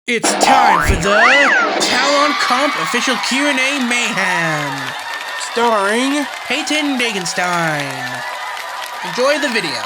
It's time for the Talon Comp Official Q&A Mayhem, starring Peyton Dagenstein. Enjoy the video.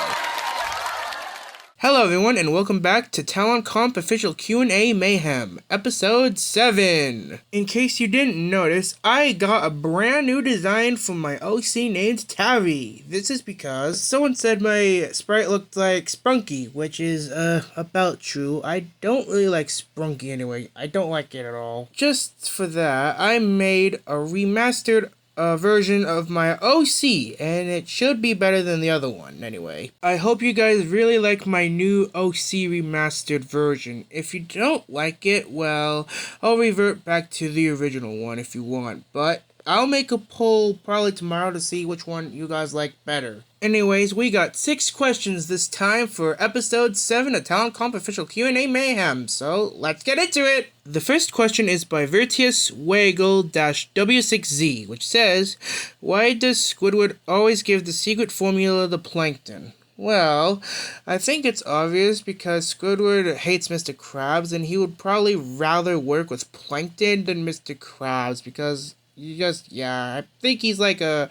Hello everyone, and welcome back to Talon Comp Official Q&A Mayhem, Episode 7. In case you didn't notice, I got a brand new design from my OC named Tavi. This is because someone said my sprite looked like Sprunky, which is, about true. I don't really like Sprunky anyway. I don't like it at all. Just for that, I made a remastered version of my OC, and it should be better than the other one anyway. I hope you guys really like my new OC remastered version. If you don't like it, well, I'll revert back to the original one if you want, but I'll make a poll probably tomorrow to see which one you guys like better. Anyways, we got 6 questions this time for episode 7 of Talon Comp Official Q&A Mayhem, so let's get into it! The first question is by Virtius Waggle-W6Z, which says, why does Squidward always give the secret formula to Plankton? Well, I think it's obvious because Squidward hates Mr. Krabs, and he would probably rather work with Plankton than Mr. Krabs because I think he's like a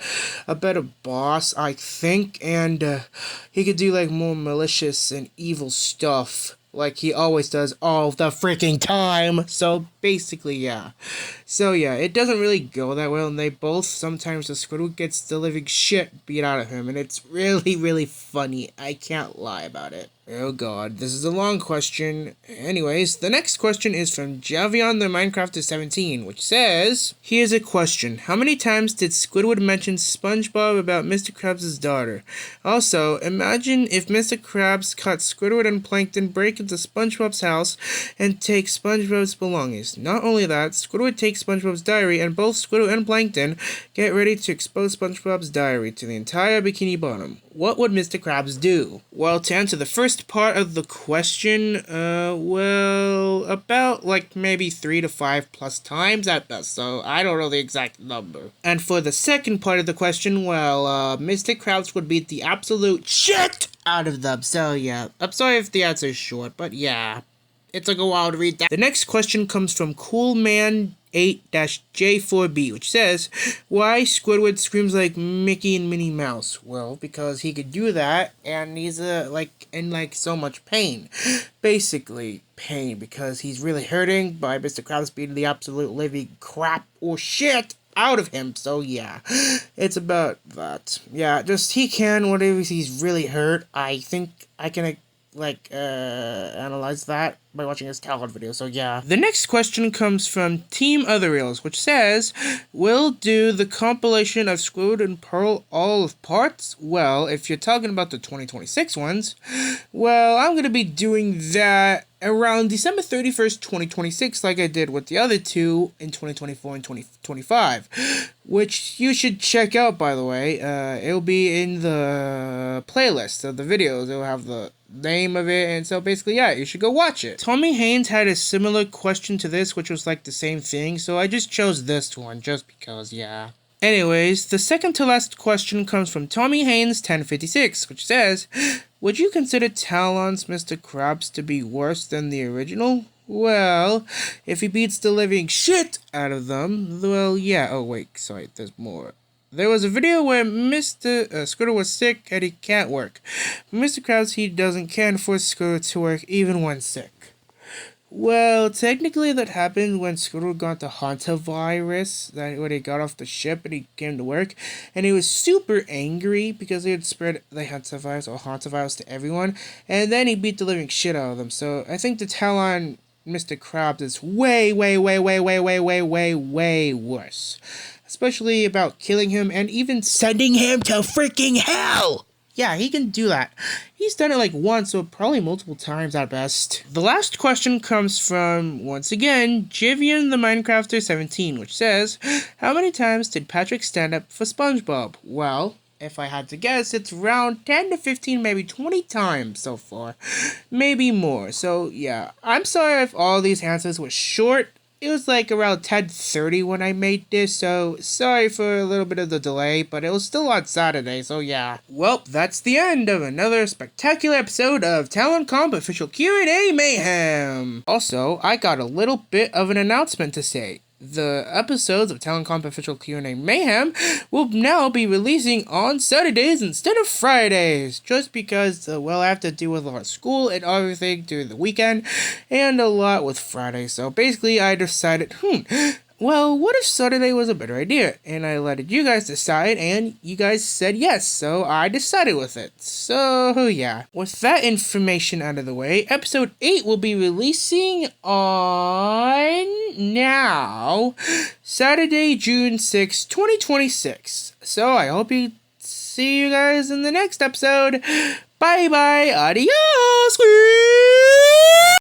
better boss, I think, and he could do like more malicious and evil stuff like he always does all the freaking time. So basically, yeah. So yeah, it doesn't really go that well, and they both, sometimes the Squidward gets the living shit beat out of him, and it's really, really funny. I can't lie about it. Oh god, this is a long question. Anyways, the next question is from Javion the Minecrafter 17, which says, here's a question. How many times did Squidward mention SpongeBob about Mr. Krabs' daughter? Also, imagine if Mr. Krabs caught Squidward and Plankton break into SpongeBob's house and take SpongeBob's belongings. Not only that, Squidward takes SpongeBob's diary, and both Squidward and Plankton get ready to expose SpongeBob's diary to the entire Bikini Bottom. What would Mr. Krabs do? Well, to answer the first part of the question, about like maybe 3 to 5 plus times at best, so I don't know the exact number. And for the second part of the question, Mr. Krabs would beat the absolute shit out of them, so yeah. I'm sorry if the answer is short, but yeah. It took a while to read that. The next question comes from Coolman8-J4B, which says, why Squidward screams like Mickey and Minnie Mouse? Well, because he could do that, and he's in so much pain. Basically, pain, because he's really hurting by Mr. Krabs beating the absolute living crap or shit out of him. So yeah, it's about that. Yeah, just he can, whenever he's really hurt. I think I can analyze that by watching his Talon video, so yeah. The next question comes from Team Other Reels, which says, will do the compilation of Squidward and Pearl all of parts? Well, if you're talking about the 2026 ones, well, I'm gonna be doing that around December 31st, 2026, like I did with the other two in 2024 and 2025, which you should check out, by the way. It'll be in the playlist of the videos. It'll have the name of it, and so basically, yeah, you should go watch it. Tommy Haynes had a similar question to this, which was like the same thing, so I just chose this one just because, yeah. Anyways, the second to last question comes from Tommy Haynes 1056, which says, would you consider Talon's Mr. Krabs to be worse than the original? Well, if he beats the living shit out of them, well, yeah. Oh wait, sorry, there's more. There was a video where Mr. Squidward was sick and he can't work. Mr. Krabs, he can't force Squidward to work even when sick. Well, technically that happened when Squidward got the hantavirus, when he got off the ship and he came to work, and he was super angry because he had spread the hantavirus to everyone, and then he beat the living shit out of them. So I think the Talon Mr. Krabs is way worse. Especially about killing him and even sending him to freaking hell! Yeah, he can do that. He's done it like once, or probably multiple times at best. The last question comes from, once again, Jivian the Minecrafter 17, which says, how many times did Patrick stand up for SpongeBob? Well, if I had to guess, it's around 10 to 15, maybe 20 times so far. Maybe more. So, yeah. I'm sorry if all these answers were short. it was like around 10:30 when I made this, so sorry for a little bit of the delay, but it was still on Saturday, so yeah. Well, that's the end of another spectacular episode of Talon Comp Official Q&A Mayhem. Also, I got a little bit of an announcement to say. The episodes of Talon Comp Official Q&A Mayhem will now be releasing on Saturdays instead of Fridays, just because, well, I have to deal with a lot of school and everything during the weekend, and a lot with Friday, so basically I decided, well, what if Saturday was a better idea? And I let you guys decide, and you guys said yes, so I decided with it. So, yeah. With that information out of the way, episode 8 will be releasing on now, Saturday, June 6, 2026. So, I hope you see you guys in the next episode. Bye-bye. Adios.